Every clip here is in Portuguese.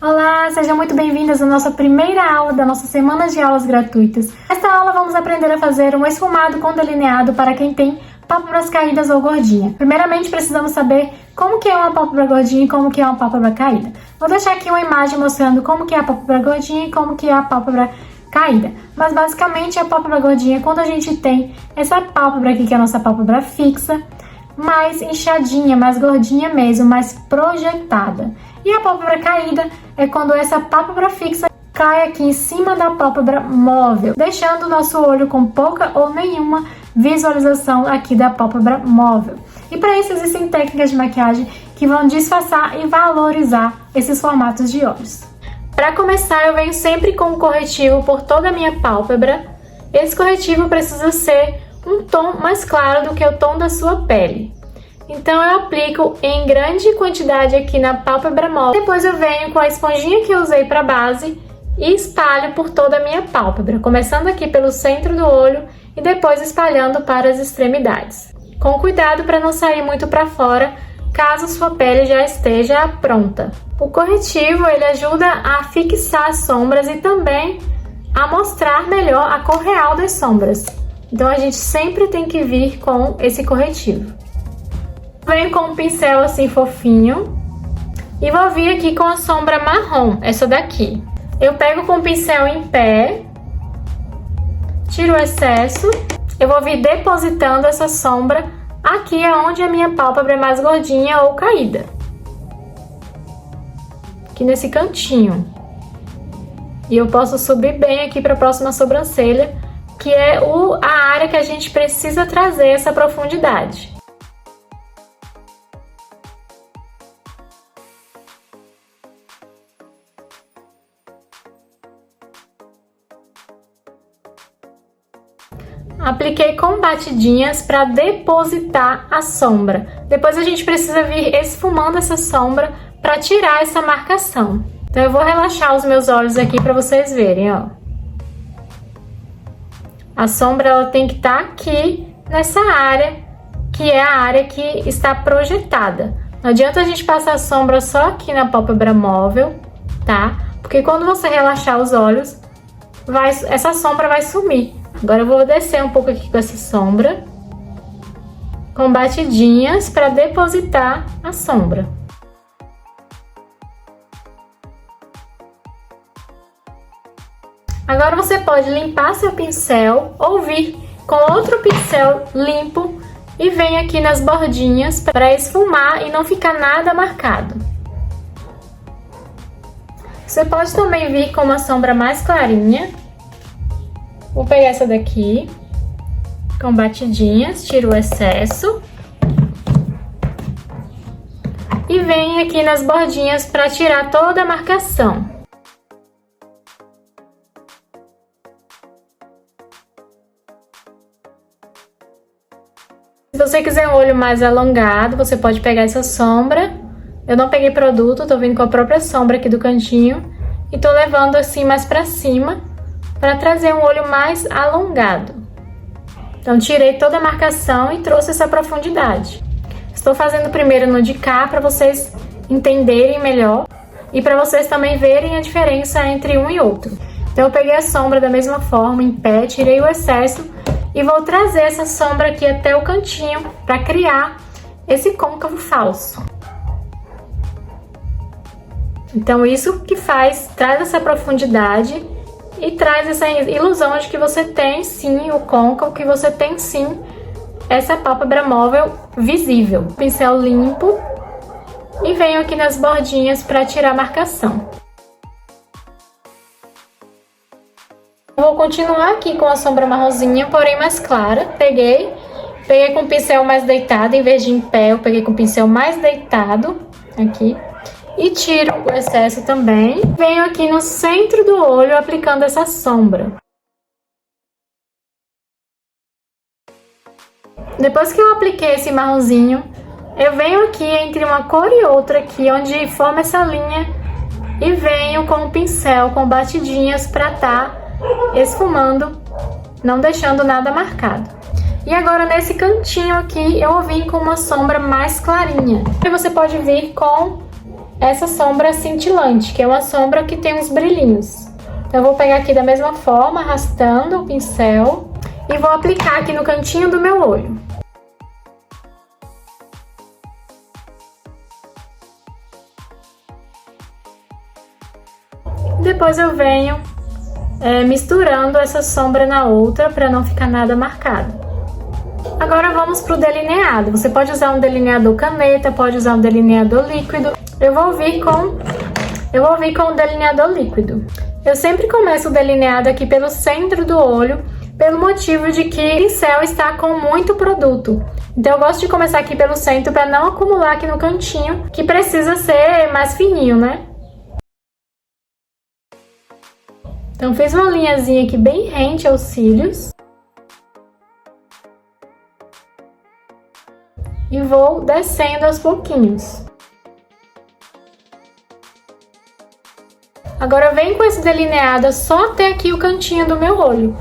Olá, sejam muito bem-vindas à nossa primeira aula da nossa semana de aulas gratuitas. Nesta aula vamos aprender a fazer um esfumado com delineado para quem tem pálpebras caídas ou gordinha. Primeiramente precisamos saber como que é uma pálpebra gordinha e como que é uma pálpebra caída. Vou deixar aqui uma imagem mostrando como que é a pálpebra gordinha e como que é a pálpebra caída. Mas basicamente a pálpebra gordinha é quando a gente tem essa pálpebra aqui, que é a nossa pálpebra fixa, mais inchadinha, mais gordinha mesmo, mais projetada. E a pálpebra caída é quando essa pálpebra fixa cai aqui em cima da pálpebra móvel, deixando o nosso olho com pouca ou nenhuma visualização aqui da pálpebra móvel. E para isso existem técnicas de maquiagem que vão disfarçar e valorizar esses formatos de olhos. Para começar, eu venho sempre com um corretivo por toda a minha pálpebra. Esse corretivo precisa ser um tom mais claro do que o tom da sua pele. Então eu aplico em grande quantidade aqui na pálpebra móvel. Depois eu venho com a esponjinha que eu usei para base e espalho por toda a minha pálpebra, começando aqui pelo centro do olho e depois espalhando para as extremidades. Com cuidado para não sair muito para fora, caso sua pele já esteja pronta. O corretivo ele ajuda a fixar as sombras e também a mostrar melhor a cor real das sombras. Então a gente sempre tem que vir com esse corretivo. Venho com um pincel assim fofinho e vou vir aqui com a sombra marrom, essa daqui. Eu pego com o pincel em pé, tiro o excesso, eu vou vir depositando essa sombra aqui onde a minha pálpebra é mais gordinha ou caída. Aqui nesse cantinho. E eu posso subir bem aqui para a próxima sobrancelha, que é a área que a gente precisa trazer essa profundidade. Apliquei com batidinhas para depositar a sombra. Depois a gente precisa vir esfumando essa sombra para tirar essa marcação. Então eu vou relaxar os meus olhos aqui para vocês verem, ó. A sombra ela tem que estar aqui nessa área, que é a área que está projetada. Não adianta a gente passar a sombra só aqui na pálpebra móvel, tá? Porque quando você relaxar os olhos, essa sombra vai sumir. Agora eu vou descer um pouco aqui com essa sombra, com batidinhas para depositar a sombra. Agora você pode limpar seu pincel ou vir com outro pincel limpo e vem aqui nas bordinhas para esfumar e não ficar nada marcado. Você pode também vir com uma sombra mais clarinha. Vou pegar essa daqui, com batidinhas, tiro o excesso. E venho aqui nas bordinhas para tirar toda a marcação. Se você quiser um olho mais alongado, você pode pegar essa sombra. Eu não peguei produto, tô vindo com a própria sombra aqui do cantinho. E tô levando assim mais pra cima, para trazer um olho mais alongado. Então tirei toda a marcação e trouxe essa profundidade. Estou fazendo primeiro no de cá para vocês entenderem melhor e para vocês também verem a diferença entre um e outro. Então eu peguei a sombra da mesma forma, em pé, tirei o excesso e vou trazer essa sombra aqui até o cantinho para criar esse côncavo falso. Então isso que traz essa profundidade e traz essa ilusão de que você tem sim o côncavo, que você tem sim essa pálpebra móvel visível. Pincel limpo e venho aqui nas bordinhas para tirar a marcação. Vou continuar aqui com a sombra marronzinha, porém mais clara. Peguei com o pincel mais deitado, em vez de em pé, eu peguei com o pincel mais deitado aqui. E tiro o excesso também. Venho aqui no centro do olho aplicando essa sombra. Depois que eu apliquei esse marronzinho, eu venho aqui entre uma cor e outra aqui, onde forma essa linha. E venho com o pincel, com batidinhas para estar esfumando, não deixando nada marcado. E agora nesse cantinho aqui, eu vou vir com uma sombra mais clarinha. E você pode vir com essa sombra cintilante, que é uma sombra que tem uns brilhinhos. Então, eu vou pegar aqui da mesma forma, arrastando o pincel e vou aplicar aqui no cantinho do meu olho. Depois eu venho misturando essa sombra na outra para não ficar nada marcado. Agora vamos para o delineado. Você pode usar um delineador caneta, pode usar um delineador líquido. Eu vou vir com o delineador líquido. Eu sempre começo o delineado aqui pelo centro do olho, pelo motivo de que o pincel está com muito produto. Então eu gosto de começar aqui pelo centro para não acumular aqui no cantinho, que precisa ser mais fininho, né? Então fiz uma linhazinha aqui bem rente aos cílios. E vou descendo aos pouquinhos. Agora vem com esse delineado só até aqui o cantinho do meu olho.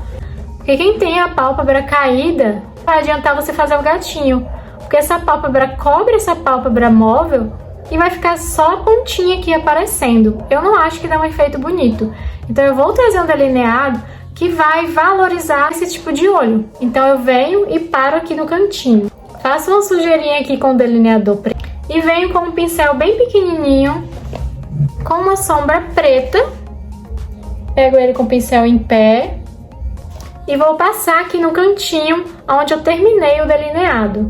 Porque quem tem a pálpebra caída, vai adiantar você fazer o gatinho. Porque essa pálpebra cobre essa pálpebra móvel e vai ficar só a pontinha aqui aparecendo. Eu não acho que dá um efeito bonito. Então eu vou trazer um delineado que vai valorizar esse tipo de olho. Então eu venho e paro aqui no cantinho. Faço uma sujeirinha aqui com o delineador preto. E venho com um pincel bem pequenininho, com uma sombra preta. Pego ele com o pincel em pé. E vou passar aqui no cantinho, onde eu terminei o delineado.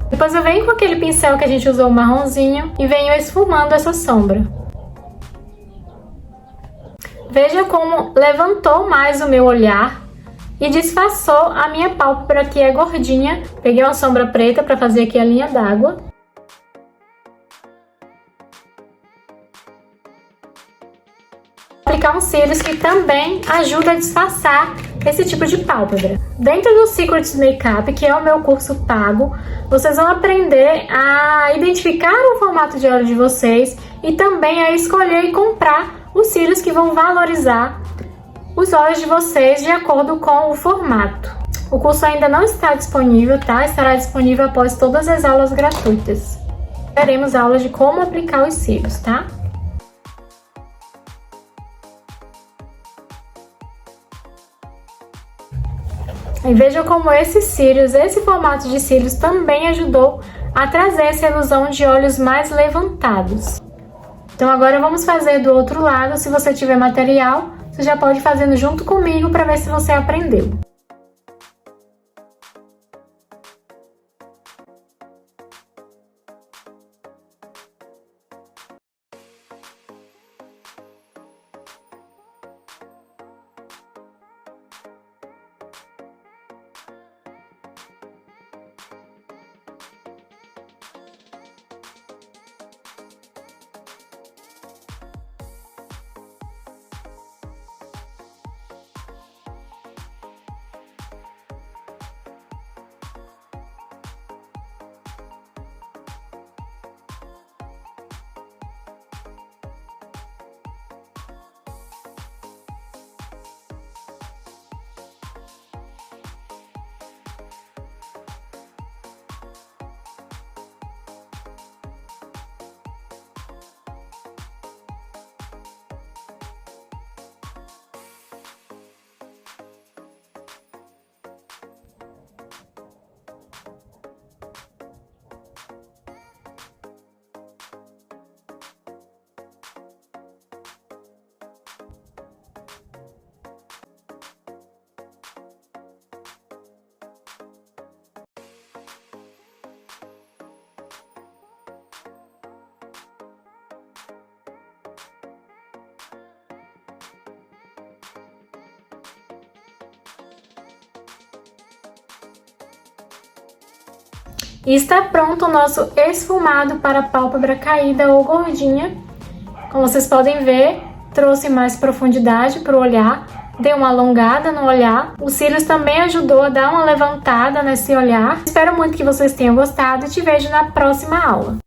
Depois eu venho com aquele pincel que a gente usou, o marronzinho, e venho esfumando essa sombra. Veja como levantou mais o meu olhar e disfarçou a minha pálpebra, que é gordinha. Peguei uma sombra preta para fazer aqui a linha d'água. Aplicar uns cílios que também ajuda a disfarçar esse tipo de pálpebra. Dentro do Secrets Makeup, que é o meu curso pago, vocês vão aprender a identificar o formato de olho de vocês e também a escolher e comprar os cílios que vão valorizar os olhos de vocês de acordo com o formato. O curso ainda não está disponível, tá? Estará disponível após todas as aulas gratuitas. Teremos aulas de como aplicar os cílios, tá? E veja como esses cílios, esse formato de cílios também ajudou a trazer essa ilusão de olhos mais levantados. Então agora vamos fazer do outro lado. Se você tiver material, você já pode ir fazendo junto comigo para ver se você aprendeu. E está pronto o nosso esfumado para pálpebra caída ou gordinha. Como vocês podem ver, trouxe mais profundidade para o olhar, deu uma alongada no olhar. Os cílios também ajudou a dar uma levantada nesse olhar. Espero muito que vocês tenham gostado e te vejo na próxima aula.